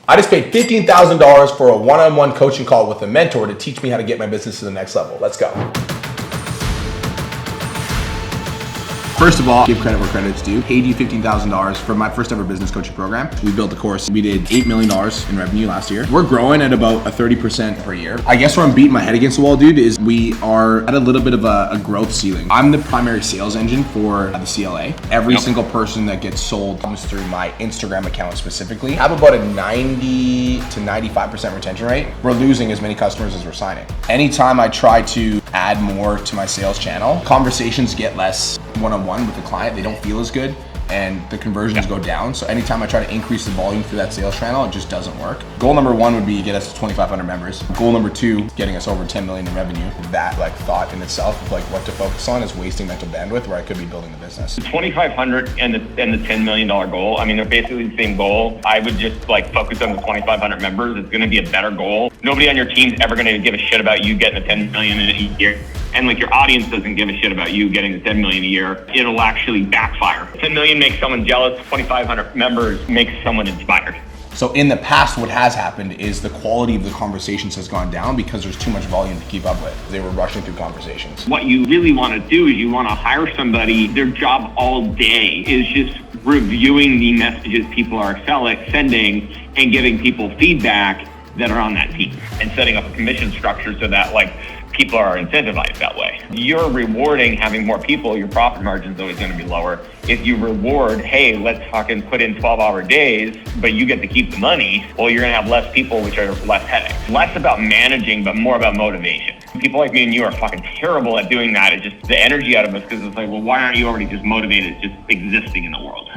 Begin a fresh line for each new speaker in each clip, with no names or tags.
I just paid $15,000 for a one-on-one coaching call with a mentor to teach me how to get my business to the next level. Let's go. First of all, give credit where credit's due. Paid you $15,000 for my first ever business coaching program. We built a course. We did $8 million in revenue last year. We're growing at about a 30% per year. I guess where I'm beating my head against the wall, dude, is we are at a little bit of a growth ceiling. I'm the primary sales engine for the CLA. Every single person that gets sold comes through my Instagram account specifically. I have about a 90 to 95% retention rate. We're losing as many customers as we're signing. Anytime I try to add more to my sales channel, conversations get less one-on-one with the client. They don't feel as good and the conversions go down. So anytime I try to increase the volume through that sales channel, it just doesn't work. Goal number one would be get us to 2,500 members. Goal number two, getting us over 10 million in revenue. That thought in itself of what to focus on is wasting mental bandwidth where I could be building the business.
The 2,500 and the $10 million goal, I mean, they're basically the same goal. I would just focus on the 2,500 members. It's going to be a better goal. Nobody on your team's ever going to give a shit about you getting the 10 million in a year. And your audience doesn't give a shit about you getting the 10 million a year. It'll actually backfire. 10 million makes someone jealous. 2,500 members makes someone inspired.
So in the past, what has happened is the quality of the conversations has gone down because there's too much volume to keep up with. They were rushing through conversations.
What you really want to do is you want to hire somebody, their job all day is just reviewing the messages people are sending and giving people feedback that are on that team and setting up a commission structure so that people are incentivized that way. You're rewarding having more people, your profit margin is always going to be lower. If you reward, hey, let's fucking put in 12-hour days, but you get to keep the money, well, you're going to have less people, which are less headaches. Less about managing, but more about motivation. People like me and you are fucking terrible at doing that. It's just the energy out of us because it's well, why aren't you already just motivated just existing in the world?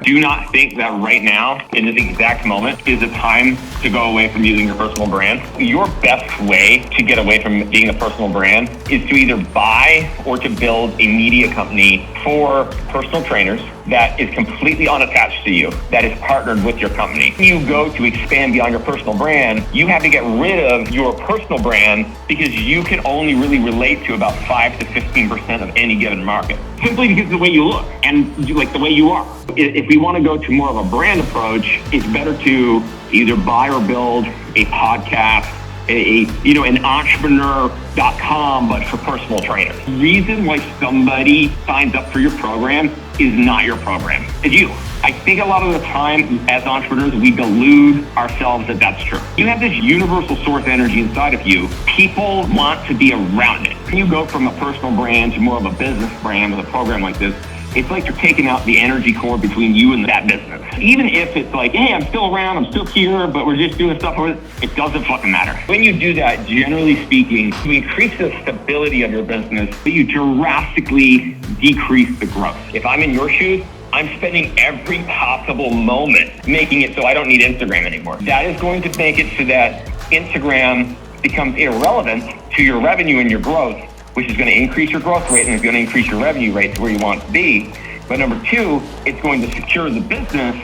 Do not think that right now, in this exact moment, is a time to go away from using your personal brand. Your best way to get away from being a personal brand is to either buy or to build a media company for personal trainers that is completely unattached to you, that is partnered with your company. When you go to expand beyond your personal brand, you have to get rid of your personal brand because you can only really relate to about 5 to 15% of any given market. Simply because of the way you look and the way you are. If we want to go to more of a brand approach, it's better to either buy or build a podcast, an entrepreneur.com, but for personal trainers. The reason why somebody signs up for your program is not your program. It's you. I think a lot of the time as entrepreneurs, we delude ourselves that that's true. You have this universal source energy inside of you. People want to be around it. When you go from a personal brand to more of a business brand with a program like this, it's like you're taking out the energy core between you and that business. Even if it's hey, I'm still around, I'm still here, but we're just doing stuff with it doesn't fucking matter. When you do that, generally speaking, you increase the stability of your business, but you drastically decrease the growth. If I'm in your shoes, I'm spending every possible moment making it so I don't need Instagram anymore. That is going to make it so that Instagram becomes irrelevant to your revenue and your growth, which is going to increase your growth rate and it's going to increase your revenue rate to where you want it to be. But number two, it's going to secure the business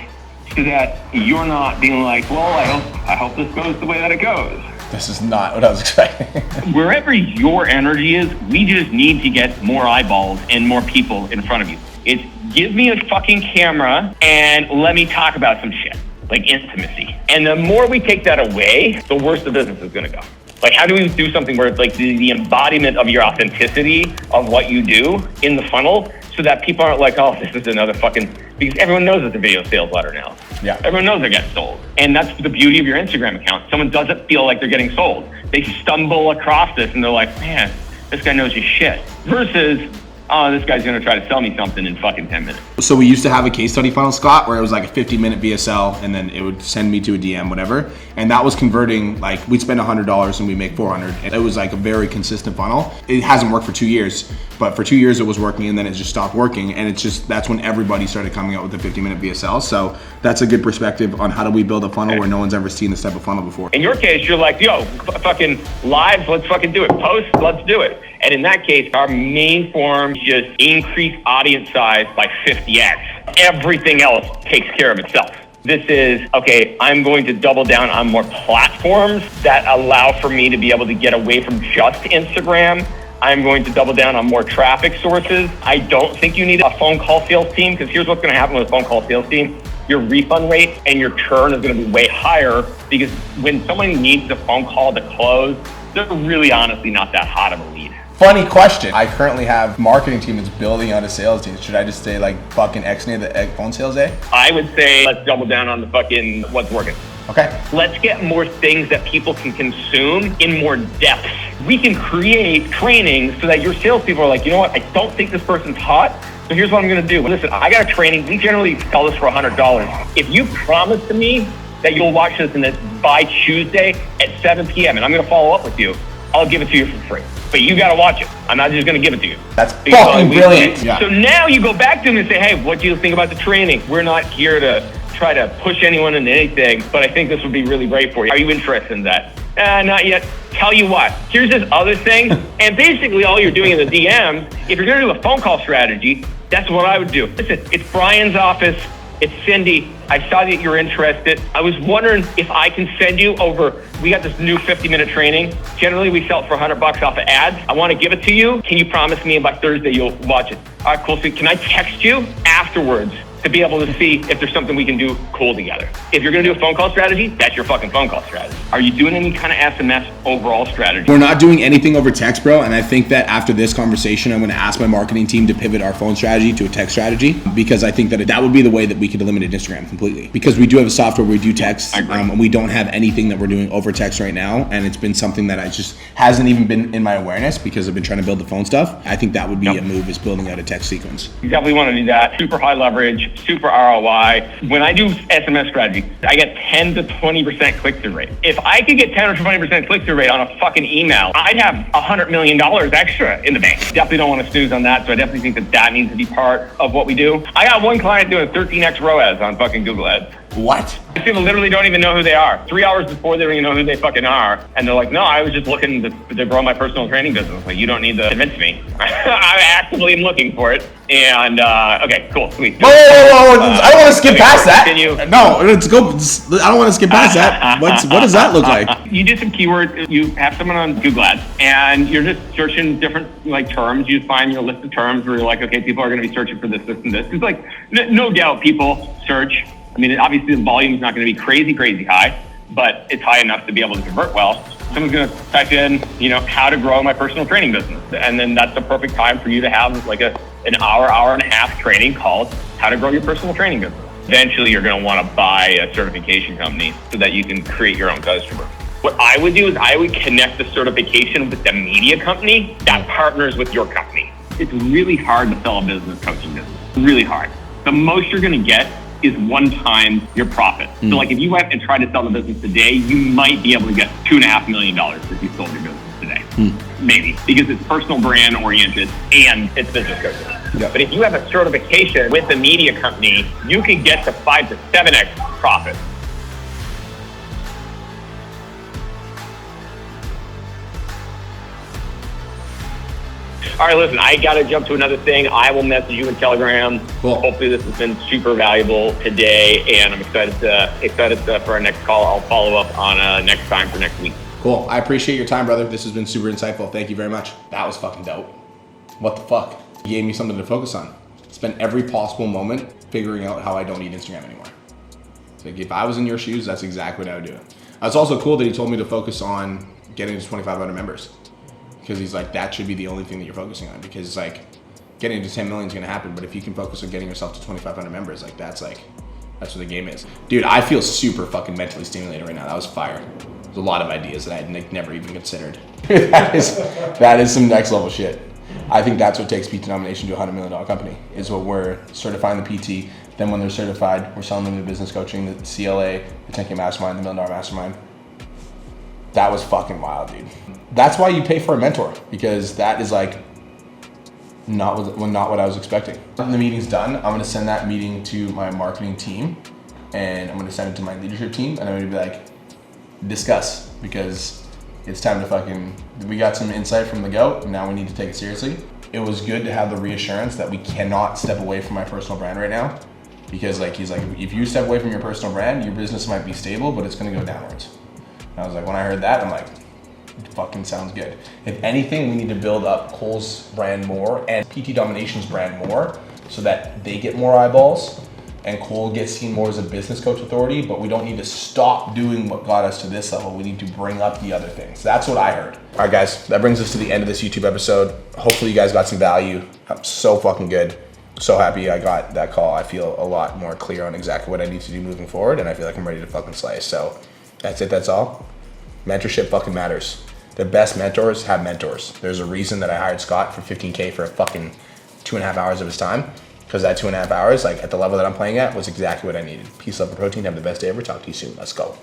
so that you're not being well, I hope this goes the way that it goes.
This is not what I was expecting.
Wherever your energy is, we just need to get more eyeballs and more people in front of you. It's give me a fucking camera and let me talk about some shit, like intimacy. And the more we take that away, the worse the business is going to go. How do we do something where it's the embodiment of your authenticity of what you do in the funnel so that people aren't oh, this is another because everyone knows it's a video sales letter now.
Yeah.
Everyone knows they're getting sold. And that's the beauty of your Instagram account. Someone doesn't feel like they're getting sold. They stumble across this and they're man, this guy knows his shit. Versus, oh, this guy's going to try to sell me something in fucking 10 minutes.
So we used to have a case study funnel, Scott, where it was a 50-minute VSL and then it would send me to a DM, whatever. And that was converting, we'd spend $100 and we make $400. And it was a very consistent funnel. It hasn't worked for 2 years, but for 2 years it was working and then it just stopped working. And that's when everybody started coming out with the 50-minute VSL. So that's a good perspective on how do we build a funnel where no one's ever seen this type of funnel before.
In your case, you're yo, fucking live, let's fucking do it. Post, let's do it. And in that case, our main form just increase audience size by 50x. Everything else takes care of itself. This is, okay, I'm going to double down on more platforms that allow for me to be able to get away from just Instagram. I'm going to double down on more traffic sources. I don't think you need a phone call sales team because here's what's going to happen with a phone call sales team. your refund rate and your churn is going to be way higher, because when someone needs a phone call to close, they're really honestly not that hot of a lead.
Funny question. I currently have a marketing team that's building out a sales team. Should I just say like fucking X-nay the phone sales day?
I would say let's double down on the fucking what's working.
Okay.
Let's get more things that people can consume in more depth. We can create training so that your salespeople are like, you know what, I don't think this person's hot, so here's what I'm gonna do. Listen, I got a training, we generally sell this for $100. If you promise to me that you'll watch this by Tuesday at 7 p.m. and I'm gonna follow up with you, I'll give it to you for free. But you gotta watch it. I'm not just gonna give it to you.
That's fucking brilliant.
Yeah. So now you go back to them and say, hey, what do you think about the training? We're not here to try to push anyone into anything, but I think this would be really great for you. Are you interested in that? Not yet. Tell you what, here's this other thing. And basically all you're doing in the DMs, if you're gonna do a phone call strategy, that's what I would do. Listen, it's Brian's office. It's Cindy. I saw that you're interested. I was wondering if I can send you over. We got this new 50-minute training. Generally, we sell it for $100 off of ads. I want to give it to you. Can you promise me by Thursday you'll watch it? All right, cool. So can I text you afterwards to be able to see if there's something we can do cool together? If you're going to do a phone call strategy, that's your fucking phone call strategy. Are you doing any kind of SMS overall strategy?
We're not doing anything over text, bro. And I think that after this conversation, I'm going to ask my marketing team to pivot our phone strategy to a text strategy, because I think that would be the way that we could eliminate Instagram completely. Because we do have a software where we do text, and we don't have anything that we're doing over text right now. And it's been something that I just hasn't even been in my awareness because I've been trying to build the phone stuff. I think that would be a move, is building out a text sequence.
You definitely want to do that. Super high leverage, super ROI. When I do SMS strategy, I get 10 to 20% click-through rate. If I could get 10 or 20% click-through rate on a fucking email, I'd have $100 million extra in the bank. Definitely don't want to snooze on that, so I definitely think that needs to be part of what we do. I got one client doing 13x ROAS on fucking Google Ads.
What?
People literally don't even know who they are. 3 hours before they don't even know who they fucking are. And they're like, no, I was just looking to grow my personal training business. Like, you don't need to convince me. I actively am looking for it. And, okay, cool, sweet.
Whoa. I don't want to skip past that.
Continue.
No, let's go. I don't want to skip past that. What does that look like?
You do some keywords. You have someone on Google Ads, and you're just searching different terms. You find your list of terms where you're like, okay, people are going to be searching for this, and this. It's like, no doubt people search. I mean, obviously the volume is not going to be crazy high, but it's high enough to be able to convert well. Someone's going to type in, how to grow my personal training business. And then that's the perfect time for you to have like an hour and a half training called how to grow your personal training business. Eventually, you're going to want to buy a certification company so that you can create your own customer. What I would do is I would connect the certification with the media company that partners with your company. It's really hard to sell a business coaching business. Really hard. The most you're going to get is one time your profit. So like if you went and tried to sell the business today, you might be able to get $2.5 million if you sold your business today. Maybe, because it's personal brand oriented and it's business coaching. But if you have a certification with a media company, you can get to 5 to 7x profit. All right, listen, I got to jump to another thing. I will message you in Telegram.
Cool.
Hopefully this has been super valuable today, and I'm excited for our next call. I'll follow up on next time for next week.
Cool. I appreciate your time, brother. This has been super insightful. Thank you very much. That was fucking dope. What the fuck? You gave me something to focus on. Spend every possible moment figuring out how I don't need Instagram anymore. So if I was in your shoes, that's exactly what I would do. It's also cool that he told me to focus on getting to 2,500 members. Because he's like, that should be the only thing that you're focusing on. Because like, getting to 10 million is gonna happen, but if you can focus on getting yourself to 2,500 members, like that's what the game is. Dude, I feel super fucking mentally stimulated right now. That was fire. There's a lot of ideas that I had never even considered. that is some next level shit. I think that's what takes PT Domination to a $100 million company, is what we're certifying the PT. Then when they're certified, we're selling them the business coaching, the CLA, the 10K mastermind, the $1 million mastermind. That was fucking wild, dude. That's why you pay for a mentor, because that is like not what I was expecting. When the meeting's done, I'm gonna send that meeting to my marketing team, and I'm gonna send it to my leadership team, and I'm gonna be like, discuss, because it's time to we got some insight from the goat, and now we need to take it seriously. It was good to have the reassurance that we cannot step away from my personal brand right now, because like he's like, if you step away from your personal brand, your business might be stable, but it's gonna go downwards. And I was like, when I heard that, I'm like, it fucking sounds good. If anything, we need to build up Cole's brand more and PT Domination's brand more so that they get more eyeballs. and Cole gets seen more as a business coach authority, but we don't need to stop doing what got us to this level. We need to bring up the other things. That's what I heard. All right, guys, that brings us to the end of this YouTube episode. Hopefully you guys got some value. I'm so fucking good. So happy I got that call. I feel a lot more clear on exactly what I need to do moving forward, and I feel like I'm ready to fucking slay. So that's it, that's all. Mentorship fucking matters. The best mentors have mentors. There's a reason that I hired Scott for $15K for a fucking 2.5 hours of his time. Because that 2.5 hours, like at the level that I'm playing at, was exactly what I needed. Peace, love, and protein. Have the best day ever. Talk to you soon. Let's go.